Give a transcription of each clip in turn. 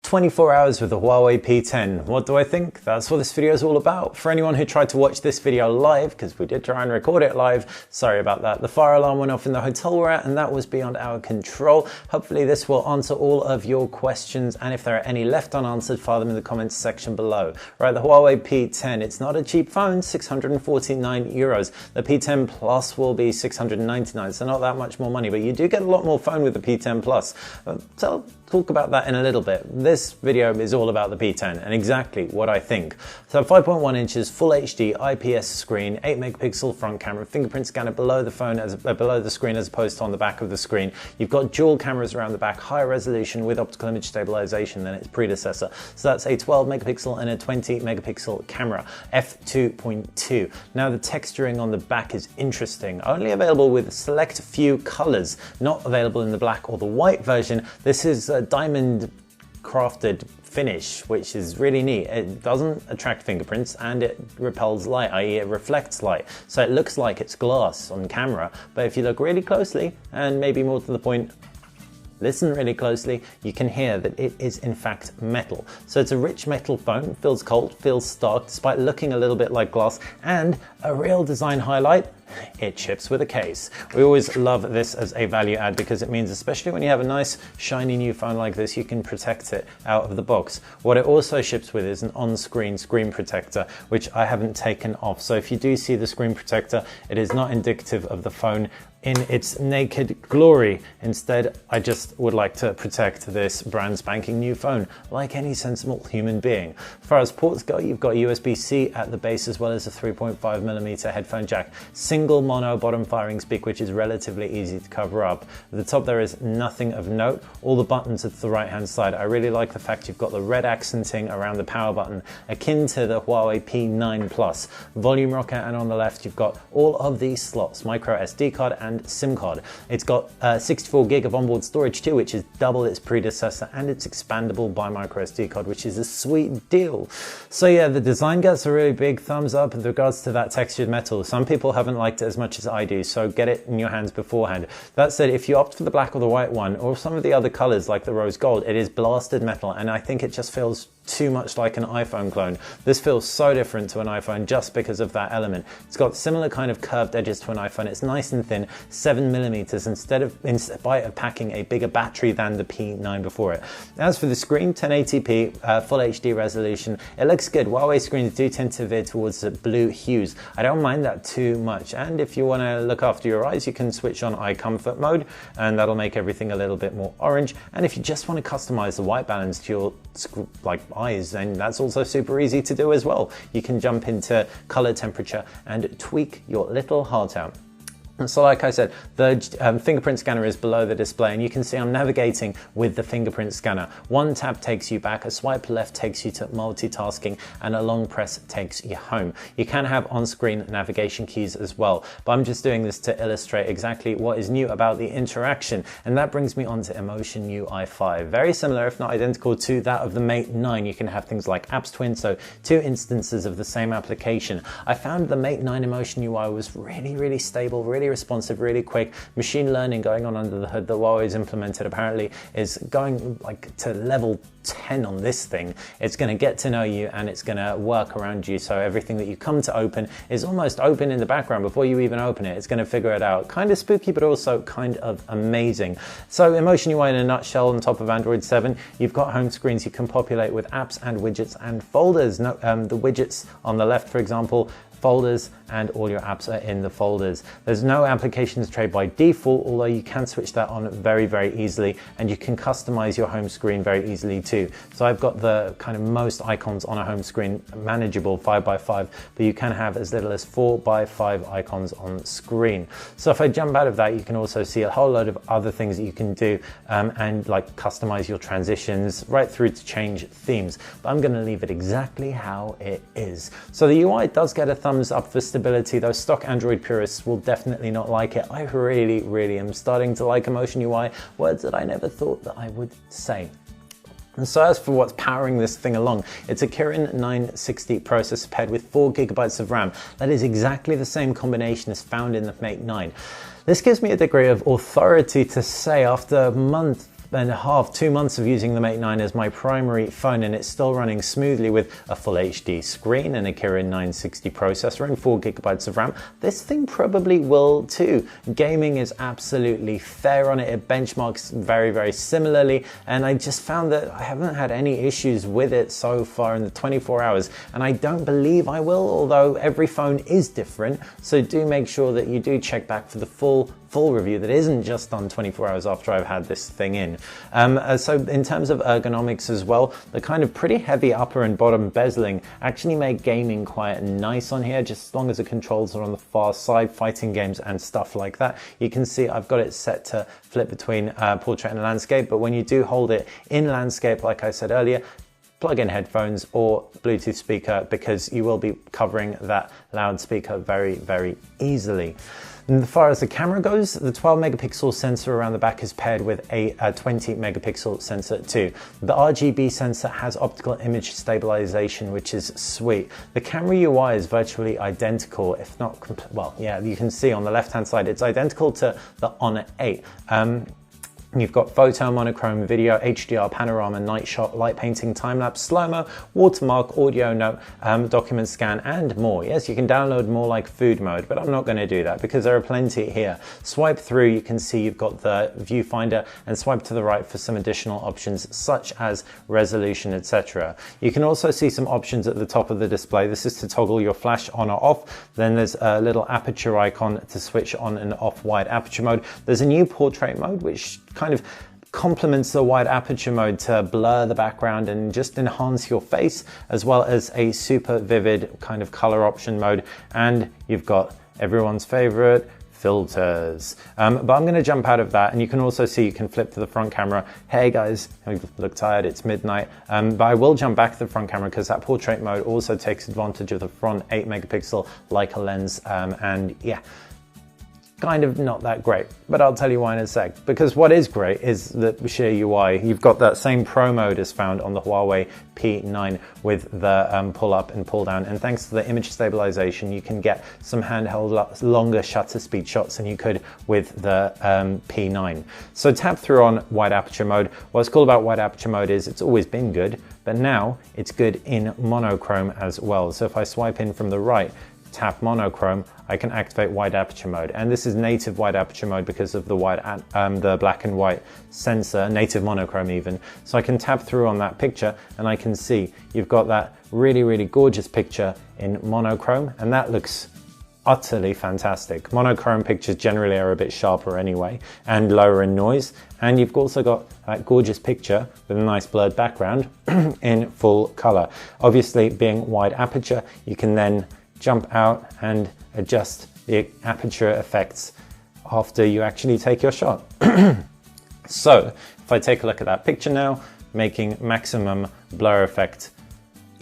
24 hours with the Huawei P10. What do I think? That's what this video is all about. For anyone who tried to watch this video live, because we did try and record it live, sorry about that. The fire alarm went off in the hotel we're at and that was beyond our control. Hopefully this will answer all of your questions, and if there are any left unanswered, file them in the comments section below. Right, the Huawei P10, it's not a cheap phone, 649 euros. The P10 Plus will be 699, so not that much more money, but you do get a lot more phone with the P10 Plus. So I'll talk about that in a little bit. This video is all about the P10 and exactly what I think. So 5.1 inches, full HD IPS screen, 8 megapixel front camera, fingerprint scanner below the phone, below the screen as opposed to on the back of the screen. You've got dual cameras around the back, higher resolution with optical image stabilization than its predecessor. So that's a 12 megapixel and a 20 megapixel camera, f2.2. Now the texturing on the back is interesting. Only available with select few colors, not available in the black or the white version. This is a diamond crafted finish, which is really neat. It doesn't attract fingerprints and it repels light, i.e. it reflects light. So it looks like it's glass on camera, but if you look really closely, and maybe more to the point, listen really closely, you can hear that it is in fact metal. So it's a rich metal phone, feels cold, feels stark, despite looking a little bit like glass, and a real design highlight, it ships with a case. We always love this as a value add because it means, especially when you have a nice shiny new phone like this, you can protect it out of the box. What it also ships with is an on-screen screen protector, which I haven't taken off. So if you do see the screen protector, it is not indicative of the phone in its naked glory. Instead, I just would like to protect this brand spanking new phone like any sensible human being. As far as ports go, you've got USB-C at the base as well as a 3.5mm headphone jack. Single mono bottom firing speak, which is relatively easy to cover up. At the top there is nothing of note. All the buttons are to the right hand side. I really like the fact you've got the red accenting around the power button, akin to the Huawei P9 Plus. Volume rocker, and on the left you've got all of these slots, micro SD card and SIM card. It's got 64 gig of onboard storage too, which is double its predecessor, and it's expandable by micro SD card, which is a sweet deal. So yeah, the design gets a really big thumbs up with regards to that textured metal. Some people haven't liked it as much as I do, so get it in your hands beforehand. That said, if you opt for the black or the white one, or some of the other colors like the rose gold, it is blasted metal, and I think it just feels too much like an iPhone clone. This feels so different to an iPhone just because of that element. It's got similar kind of curved edges to an iPhone. It's nice and thin, 7mm, in spite of packing a bigger battery than the P9 before it. As for the screen, 1080p, full HD resolution. It looks good. Huawei screens do tend to veer towards the blue hues. I don't mind that too much. And if you want to look after your eyes, you can switch on eye comfort mode, and that'll make everything a little bit more orange. And if you just want to customize the white balance to your eyes, then that's also super easy to do as well. You can jump into color temperature and tweak your little heart out. And so like I said, the fingerprint scanner is below the display, and you can see I'm navigating with the fingerprint scanner. One tap takes you back, a swipe left takes you to multitasking, and a long press takes you home. You can have on-screen navigation keys as well, but I'm just doing this to illustrate exactly what is new about the interaction. And that brings me on to Emotion UI 5. Very similar, if not identical, to that of the Mate 9. You can have things like apps twin, so two instances of the same application. I found the Mate 9 Emotion UI was really stable, really responsive, really quick. Machine learning going on under the hood that Huawei's implemented apparently is going like to level 10 on this thing. It's going to get to know you and it's going to work around you, so everything that you come to open is almost open in the background before you even open it. It's going to figure it out. Kind of spooky, but also kind of amazing. So Emotion UI in a nutshell, on top of Android 7, you've got home screens you can populate with apps and widgets and folders. The widgets on the left, for example, folders, and all your apps are in the folders. There's no applications tray by default, although you can switch that on very easily, and you can customize your home screen very easily too. So I've got the kind of most icons on a home screen manageable 5x5, but you can have as little as 4x5 icons on screen. So if I jump out of that, you can also see a whole load of other things that you can do and like customize your transitions right through to change themes, but I'm going to leave it exactly how it is. So the UI does get a thumbs up for stability, though stock Android purists will definitely not like it. I really am starting to like Emotion UI, words that I never thought that I would say. And so as for what's powering this thing along, it's a Kirin 960 processor paired with 4GB of RAM. That is exactly the same combination as found in the Mate 9. This gives me a degree of authority to say, after and a half, 2 months of using the Mate 9 as my primary phone, and it's still running smoothly with a full HD screen and a Kirin 960 processor and 4 gigabytes of RAM. This thing probably will too. Gaming is absolutely fair on it. It benchmarks very, very similarly, and I just found that I haven't had any issues with it so far in the 24 hours, and I don't believe I will, although every phone is different. So do make sure that you do check back for the full review that isn't just done 24 hours after I've had this thing in. So in terms of ergonomics as well, the kind of pretty heavy upper and bottom bezeling actually make gaming quite nice on here, just as long as the controls are on the far side, fighting games and stuff like that. You can see I've got it set to flip between portrait and landscape, but when you do hold it in landscape, like I said earlier, plug in headphones or Bluetooth speaker, because you will be covering that loudspeaker very, very easily. And as far as the camera goes, the 12 megapixel sensor around the back is paired with a 20 megapixel sensor too. The RGB sensor has optical image stabilization, which is sweet. The camera UI is virtually identical, if not, well, yeah, you can see on the left-hand side, it's identical to the Honor 8. You've got photo, monochrome, video, HDR, panorama, night shot, light painting, time-lapse, slow-mo, watermark, audio note, document scan, and more. Yes, you can download more like food mode, but I'm not going to do that because there are plenty here. Swipe through, you can see you've got the viewfinder, and swipe to the right for some additional options such as resolution, etc. You can also see some options at the top of the display. This is to toggle your flash on or off. Then there's a little aperture icon to switch on and off wide aperture mode. There's a new portrait mode, which kind of complements the wide aperture mode to blur the background and just enhance your face, as well as a super vivid kind of color option mode. And you've got everyone's favorite filters. But I'm going to jump out of that, and you can also see you can flip to the front camera. Hey guys, I look tired, it's midnight. But I will jump back to the front camera because that portrait mode also takes advantage of the front 8 megapixel Leica lens, and yeah, kind of not that great, but I'll tell you why in a sec. Because what is great is the sheer UI. You've got that same Pro mode as found on the Huawei P10 with the pull up and pull down, and thanks to the image stabilization you can get some handheld longer shutter speed shots than you could with the P9. So tap through on wide aperture mode. What's cool about wide aperture mode is it's always been good, but now it's good in monochrome as well. So if I swipe in from the right, tap monochrome, I can activate wide aperture mode, and this is native wide aperture mode because of the the black and white sensor, native monochrome even. So I can tap through on that picture and I can see you've got that really, really gorgeous picture in monochrome, and that looks utterly fantastic. Monochrome pictures generally are a bit sharper anyway and lower in noise, and you've also got that gorgeous picture with a nice blurred background in full color. Obviously, being wide aperture, you can then jump out and adjust the aperture effects after you actually take your shot. So if I take a look at that picture now, making maximum blur effect,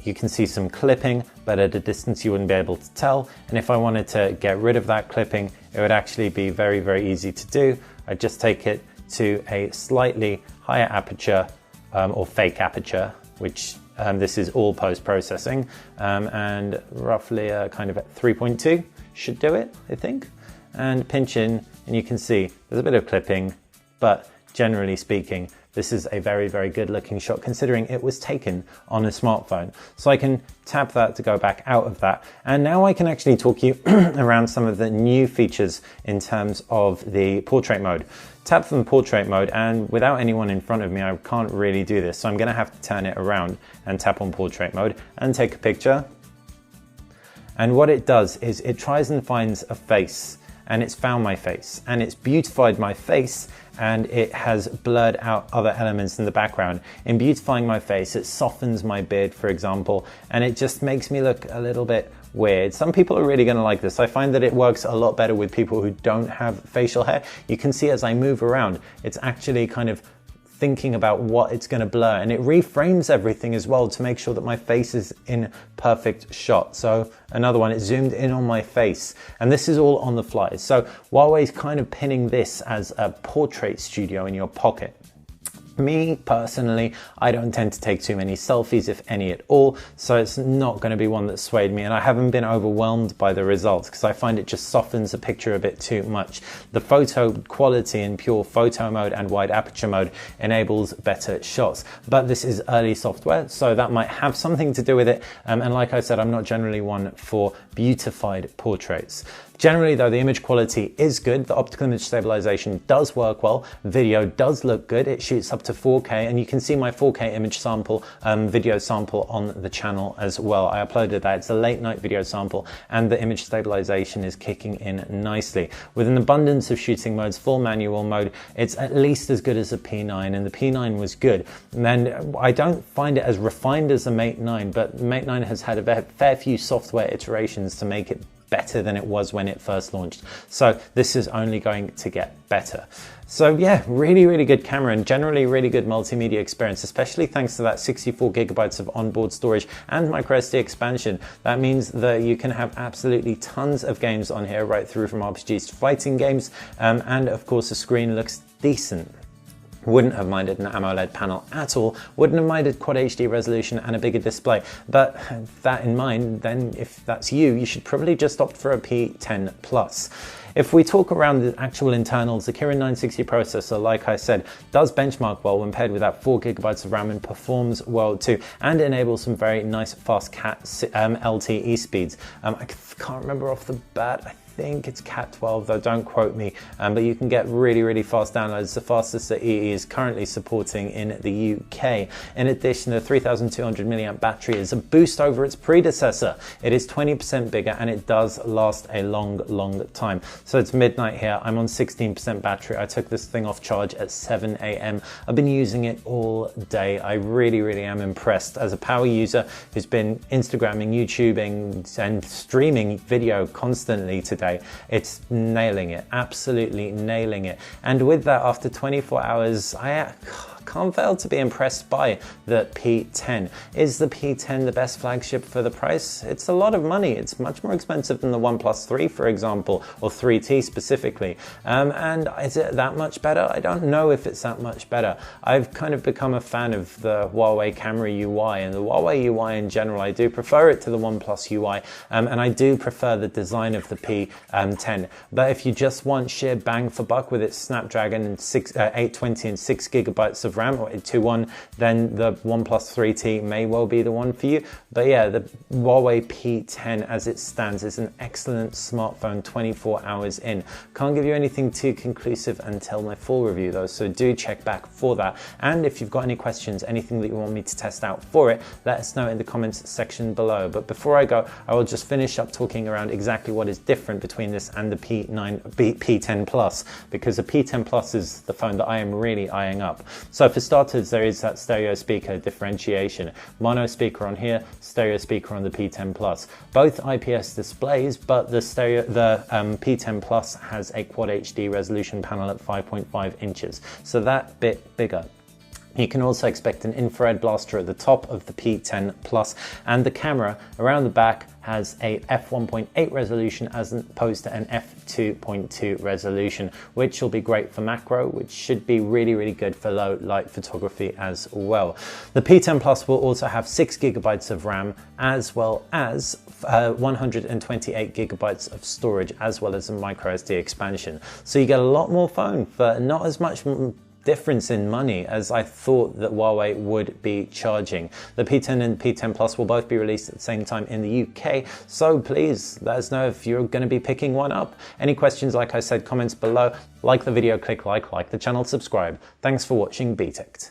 you can see some clipping, but at a distance you wouldn't be able to tell. And if I wanted to get rid of that clipping, it would actually be very, very easy to do. I'd just take it to a slightly higher aperture, or fake aperture, which this is all post-processing, and roughly kind of at 3.2 should do it, I think. And pinch in, and you can see there's a bit of clipping, but generally speaking, this is a very, very good looking shot considering it was taken on a smartphone. So I can tap that to go back out of that. And now I can actually talk you around some of the new features in terms of the portrait mode. Tap from portrait mode, and without anyone in front of me, I can't really do this. So I'm gonna have to turn it around and tap on portrait mode and take a picture. And what it does is it tries and finds a face, and it's found my face, and it's beautified my face, and it has blurred out other elements in the background. In beautifying my face, it softens my beard, for example, and it just makes me look a little bit weird. Some people are really gonna like this. I find that it works a lot better with people who don't have facial hair. You can see as I move around, it's actually kind of thinking about what it's going to blur, and it reframes everything as well to make sure that my face is in perfect shot. So another one, it zoomed in on my face, and this is all on the fly. So Huawei's kind of pinning this as a portrait studio in your pocket. Me personally, I don't tend to take too many selfies, if any at all, so it's not going to be one that swayed me, and I haven't been overwhelmed by the results because I find it just softens a picture a bit too much. The photo quality in pure photo mode and wide aperture mode enables better shots, but this is early software, so that might have something to do with it, and like I said, I'm not generally one for beautified portraits. Generally though, the image quality is good, the optical image stabilization does work well, video does look good, it shoots up to 4K, and you can see my 4K image sample, video sample on the channel as well. I uploaded that, it's a late night video sample, and the image stabilization is kicking in nicely. With an abundance of shooting modes, full manual mode, it's at least as good as a P9, and the P9 was good. And then I don't find it as refined as the Mate 9, but Mate 9 has had a fair few software iterations to make it better than it was when it first launched. So this is only going to get better. So yeah, really good camera, and generally really good multimedia experience, especially thanks to that 64 gigabytes of onboard storage and microSD expansion. That means that you can have absolutely tons of games on here, right through from RPGs to fighting games, and of course the screen looks decent. Wouldn't have minded an AMOLED panel at all, wouldn't have minded Quad HD resolution and a bigger display, but that in mind, then if that's you, you should probably just opt for a P10 Plus. If we talk around the actual internals, the Kirin 960 processor, like I said, does benchmark well when paired with that 4 gigabytes of RAM, and performs well too, and enables some very nice fast CAT LTE speeds. I can't remember off the bat, I think it's Cat 12 though, don't quote me, but you can get really fast downloads, the fastest that EE is currently supporting in the UK. In addition, the 3200 milliamp battery is a boost over its predecessor. It is 20% bigger, and it does last a long time. So it's midnight here, I'm on 16% battery. I took this thing off charge at 7 AM. I've been using it all day. I really am impressed. As a power user who's been Instagramming, YouTubing and streaming video constantly today, it's nailing it, absolutely nailing it. And with that, after 24 hours, I can't fail to be impressed by the P10. Is the P10 the best flagship for the price? It's a lot of money. It's much more expensive than the OnePlus 3, for example, or 3T specifically. And is it that much better? I don't know if it's that much better. I've kind of become a fan of the Huawei camera UI, and the Huawei UI in general. I do prefer it to the OnePlus UI, and I do prefer the design of the P10. But if you just want sheer bang for buck with its Snapdragon 820 and 6 gigabytes of RAM, or 821, then the OnePlus 3T may well be the one for you. But yeah, the Huawei P10 as it stands is an excellent smartphone 24 hours in. Can't give you anything too conclusive until my full review though, so do check back for that. And if you've got any questions, anything that you want me to test out for it, let us know in the comments section below. But before I go, I will just finish up talking around exactly what is different between this and the P10 Plus, because the P10 Plus is the phone that I am really eyeing up. So for starters, there is that stereo speaker differentiation. Mono speaker on here, stereo speaker on the P10 Plus. Both IPS displays, but the P10 Plus has a Quad HD resolution panel at 5.5 inches, so that bit bigger. You can also expect an infrared blaster at the top of the P10 Plus, and the camera around the back has a f1.8 resolution as opposed to an f2.2 resolution, which will be great for macro, which should be really good for low light photography as well. The P10 Plus will also have 6 gigabytes of RAM, as well as 128 gigabytes of storage, as well as a microSD expansion. So you get a lot more phone for not as much difference in money as I thought that Huawei would be charging. The P10 and P10 Plus will both be released at the same time in the UK, so please let us know if you're going to be picking one up. Any questions, like I said, comments below. Like the video, click like the channel, subscribe. Thanks for watching BTech.